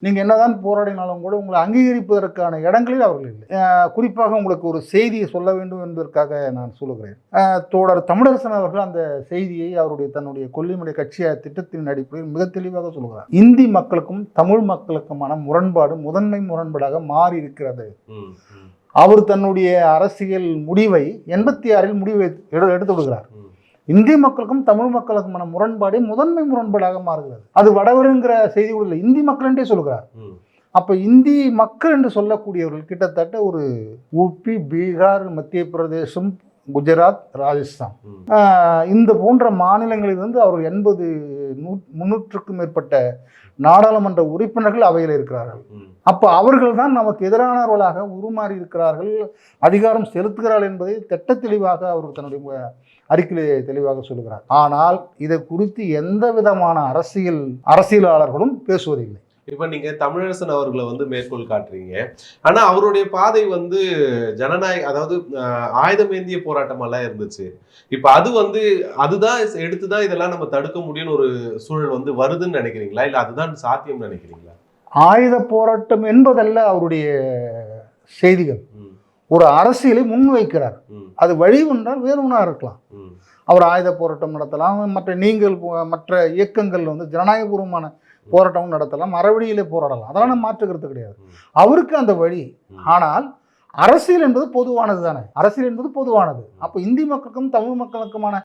நீங்கள் என்னதான் போராடினாலும் கூட உங்களை அங்கீகரிப்பதற்கான இடங்களில் அவர்கள் இல்லை. குறிப்பாக உங்களுக்கு ஒரு செய்தியை சொல்ல வேண்டும் என்பதற்காக நான் சொல்லுகிறேன். தோழர் தமிழரசன் அவர்கள் அந்த செய்தியை அவருடைய தன்னுடைய கொல்லிமலை கட்சிய திட்டத்தின் அடிப்படையில் மிக தெளிவாக சொல்கிறார். இந்தி மக்களுக்கும் தமிழ் மக்களுக்குமான முரண்பாடு முதன்மை முரண்பாடாக மாறி இருக்கிறது. அவர் தன்னுடைய அரசியல் முடிவை 86 முடிவை எடுத்து விடுகிறார். இந்திய மக்களுக்கும் தமிழ் மக்களுக்குமான முரண்பாடு முதன்மை முரண்பாடாக மாறுகிறது. அது வடவருங்கிற செய்தி கூட இல்லை, இந்தி மக்கள் என்றே சொல்கிறார். அப்ப இந்தி மக்கள் என்று சொல்லக்கூடியவர்கள் கிட்டத்தட்ட ஒரு உபி, பீகார், மத்திய பிரதேசம், குஜராத், ராஜஸ்தான் இந்த போன்ற மாநிலங்களிலிருந்து அவர் 300க்கும் மேற்பட்ட நாடாளுமன்ற உறுப்பினர்கள் அவையில் இருக்கிறார்கள். அப்ப அவர்கள் தான் நமக்கு எதிரானவர்களாக உருமாறி இருக்கிறார்கள், அதிகாரம் செலுத்துகிறார்கள் என்பதை திட்ட தெளிவாக அவர் தன்னுடைய அறிக்கையிலே தெளிவாக சொல்லுகிறார். ஆனால் இதை குறித்து எந்த விதமான அரசியலாளர்களும் பேசுவதில்லை. இப்ப நீங்க தமிழரசன் அவர்களை மேற்கோள் காட்டுறீங்க. ஆனா அவருடைய பாதை ஜனநாயக, அதாவது ஆயுதமேந்திய போராட்டம் எல்லாம் இருந்துச்சு. இப்ப அதுதான் எடுத்துதான் இதெல்லாம் நம்ம தடுக்க முடியும்னு ஒரு சூழல் வருதுன்னு நினைக்கிறீங்களா, இல்ல அதுதான் சாத்தியம் நினைக்கிறீங்களா? ஆயுத போராட்டம் என்பதல்ல அவருடைய செய்திகள். ஒரு அரசியலை முன்வைக்கிறார். அது வழி ஒன்றால் வேறு ஒன்றா இருக்கலாம். அவர் ஆயுத போராட்டம் நடத்தலாம், மற்ற இயக்கங்கள் ஜனநாயகபூர்வமான போராட்டமும் நடத்தலாம், அறவழியிலே போராடலாம், அதெல்லாம் நம்ம மாற்றுக்கிறது கிடையாது. அவருக்கு அந்த வழி. ஆனால் அரசியல் என்பது பொதுவானது தானே, அரசியல் என்பது பொதுவானது. அப்போ இந்தி மக்களுக்கும் தமிழ் மக்களுக்குமான